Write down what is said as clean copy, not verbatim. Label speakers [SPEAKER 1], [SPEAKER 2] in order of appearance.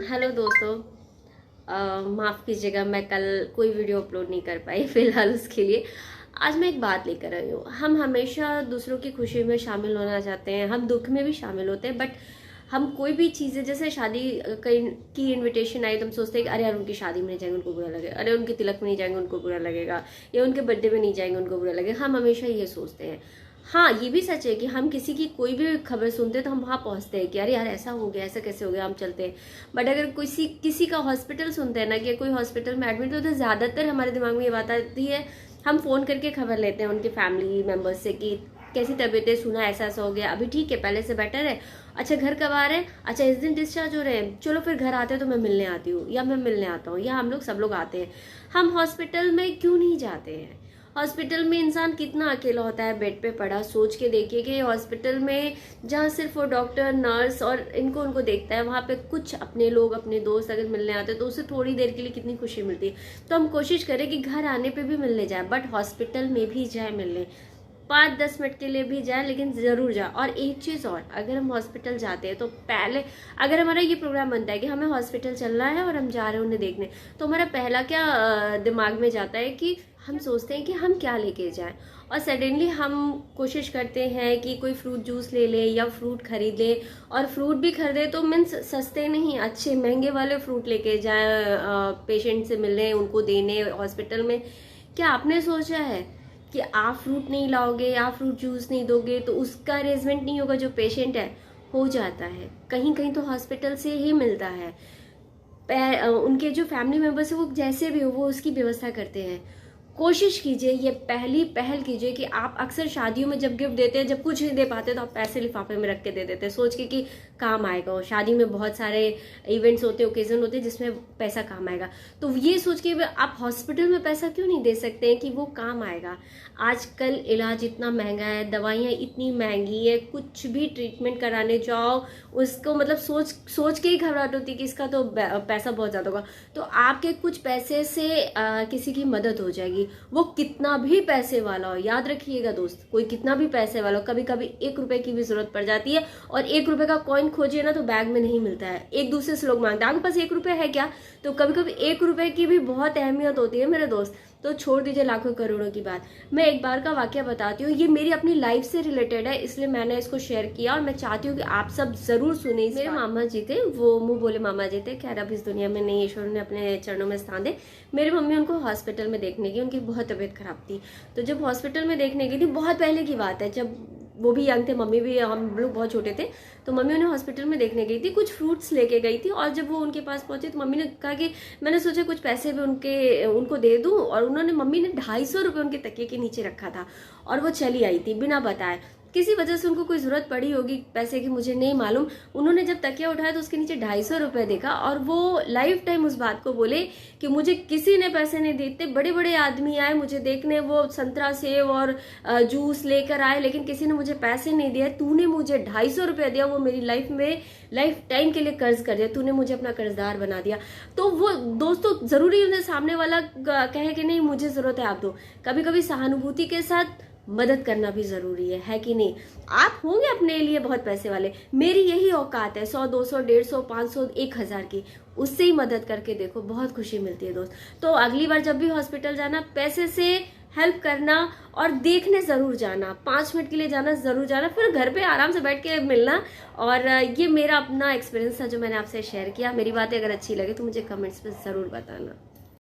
[SPEAKER 1] Hello दोस्तों। माफ़ कीजिएगा, मैं कल कोई वीडियो अपलोड नहीं कर पाई फिलहाल उसके लिए। आज मैं एक बात लेकर आई हूँ। हम हमेशा दूसरों की खुशी में शामिल होना चाहते हैं, हम दुख में भी शामिल होते हैं, बट हम कोई भी चीज़ें, जैसे शादी कहीं की इनविटेशन आई तो हम सोचते हैं कि अरे यार उनकी शादी में नहीं जाएंगे उनको बुरा लगेगा, अरे उनके तिलक में नहीं जाएंगे उनको बुरा लगेगा, या उनके बर्थडे में नहीं जाएंगे उनको बुरा लगेगा। हम हमेशा ये सोचते हैं। हाँ, ये भी सच है कि हम किसी की कोई भी खबर सुनते हैं तो हम वहां पहुंचते हैं कि अरे यार ऐसा हो गया, ऐसा कैसे हो गया, हम चलते हैं। बट अगर किसी का हॉस्पिटल सुनते हैं ना, कि कोई हॉस्पिटल में एडमिट हो, तो ज्यादातर हमारे दिमाग में ये बात आती है, हम फोन करके खबर लेते हैं उनके फैमिली मेंबर्स से कि कैसी तबीयत है, सुना ऐसा ऐसा हो गया, अभी ठीक है, पहले से बेटर है, अच्छा घर कब आ रहे हैं, अच्छा इस दिन डिस्चार्ज हो रहे हैं, चलो फिर घर आते हैं तो मैं मिलने आती हूँ, या मैं मिलने आता हूँ, या हम लोग सब लोग आते हैं। हम हॉस्पिटल में क्यों नहीं जाते हैं? हॉस्पिटल में इंसान कितना अकेला होता है बेड पे पड़ा। सोच के देखिए कि हॉस्पिटल में जहाँ सिर्फ वो डॉक्टर नर्स और इनको उनको देखता है, वहाँ पे कुछ अपने लोग अपने दोस्त अगर मिलने आते हैं तो उसे थोड़ी देर के लिए कितनी खुशी मिलती है। तो हम कोशिश करें कि घर आने पे भी मिलने जाए, बट हॉस्पिटल में भी जाए मिलने, 5-10 मिनट के लिए भी जाए, लेकिन जरूर जाए। और एक चीज और, अगर हम हॉस्पिटल जाते हैं तो पहले, अगर हमारा ये प्रोग्राम बनता है कि हमें हॉस्पिटल चलना है और हम जा रहे हैं उन्हें देखने, तो हमारा पहला क्या दिमाग में जाता है कि हम सोचते हैं कि हम क्या लेके जाएं। और सडनली हम कोशिश करते हैं कि कोई फ्रूट जूस ले ले या फ्रूट खरीद ले, और फ्रूट भी खरीदे तो मीन्स सस्ते नहीं, अच्छे महंगे वाले फ्रूट लेके जाएं, पेशेंट से मिलने, उनको देने हॉस्पिटल में। क्या आपने सोचा है कि आप फ्रूट नहीं लाओगे, आप फ्रूट जूस नहीं दोगे तो उसका अरेंजमेंट नहीं होगा? जो पेशेंट है हो जाता है, कहीं कहीं तो हॉस्पिटल से ही मिलता है। उनके जो फैमिली मेंबर्स है वो जैसे भी हो वो उसकी व्यवस्था करते हैं। कोशिश कीजिए, ये पहली पहल कीजिए कि आप अक्सर शादियों में जब गिफ्ट देते हैं, जब कुछ नहीं दे पाते तो आप पैसे लिफाफे में रख के दे देते हैं, सोच के कि काम आएगा। और शादी में बहुत सारे इवेंट्स होते हैं, ओकेजन होते हैं जिसमें पैसा काम आएगा। तो ये सोच के आप हॉस्पिटल में पैसा क्यों नहीं दे सकते हैं कि वो काम आएगा? आजकल इलाज इतना महंगा है, दवाइयाँ इतनी महंगी है, कुछ भी ट्रीटमेंट कराने जाओ उसको मतलब सोच सोच के ही घबराहट होती है कि इसका तो पैसा बहुत ज्यादा होगा। तो आपके कुछ पैसे से किसी की मदद हो जाएगी, वो कितना भी पैसे वाला हो। याद रखिएगा दोस्त, कोई कितना भी पैसे वाला हो, कभी कभी 1 रुपए की भी जरूरत पड़ जाती है। और 1 रुपए का कॉइन खोजिए ना तो बैग में नहीं मिलता है, एक दूसरे से लोग मांगते हैं आपके पास 1 रुपए है क्या? तो कभी कभी 1 रुपए की भी बहुत अहमियत होती है मेरे दोस्त। तो छोड़ दीजिए लाखों करोड़ों की बात। मैं एक बार का वाकया बताती हूँ, ये मेरी अपनी लाइफ से रिलेटेड है, इसलिए मैंने इसको शेयर किया और मैं चाहती हूँ कि आप सब जरूर सुने। मेरे मामा जी थे, वो मुंह बोले मामा जी थे, खैर अब इस दुनिया में नहीं, ईश्वर ने अपने चरणों में स्थान दे। मेरी मम्मी उनको हॉस्पिटल में देखने गई, उनकी बहुत तबीयत खराब थी। तो जब हॉस्पिटल में देखने गई थी, बहुत पहले की बात है, जब वो भी यंग थे, मम्मी भी, हम लोग बहुत छोटे थे। तो मम्मी उन्हें हॉस्पिटल में देखने गई थी, कुछ फ्रूट्स लेके गई थी। और जब वो उनके पास पहुंचे तो मम्मी ने कहा कि मैंने सोचा कुछ पैसे भी उनको दे दूं। और उन्होंने, मम्मी ने 250 रुपये उनके तकिए के नीचे रखा था और वो चली आई थी बिना बताए। किसी वजह से उनको कोई जरूरत पड़ी होगी पैसे की, मुझे नहीं मालूम। उन्होंने जब तकिया उठाया तो उसके नीचे 250 रुपये देखा, और वो लाइफ टाइम उस बात को बोले कि मुझे किसी ने पैसे नहीं दिए। इतने बड़े बड़े आदमी आए मुझे देखने, वो संतरा सेब और जूस लेकर आए, लेकिन किसी ने मुझे पैसे नहीं दिए। तूने मुझे 250 रुपये दिया, वो मेरी लाइफ में लाइफ टाइम के लिए कर्ज कर दिया, तूने मुझे अपना कर्जदार बना दिया। तो वो दोस्तों, जरूरी उन्हें सामने वाला कहे कि नहीं मुझे जरूरत है आप दो, कभी कभी सहानुभूति के साथ मदद करना भी जरूरी है कि नहीं? आप होंगे अपने लिए बहुत पैसे वाले, मेरी यही औकात है 100, 200, 150, 500, 1000 की, उससे ही मदद करके देखो, बहुत खुशी मिलती है दोस्त। तो अगली बार जब भी हॉस्पिटल जाना, पैसे से हेल्प करना और देखने जरूर जाना, 5 मिनट के लिए जाना, जरूर जाना, फिर घर पे आराम से बैठ के मिलना। और ये मेरा अपना एक्सपीरियंस था जो मैंने आपसे शेयर किया। मेरी बातें अगर अच्छी लगे तो मुझे कमेंट्स में जरूर बताना।